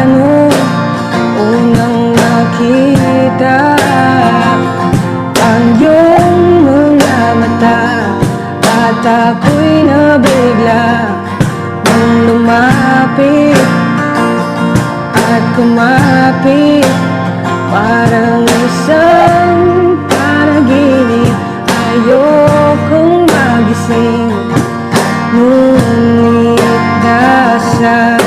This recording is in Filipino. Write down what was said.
nung unang nakita ang iyong mga mata, at ako'y nabigla nung lumapit at kumapit. Parang isang panaginip, ayokong magising, ngunit dasal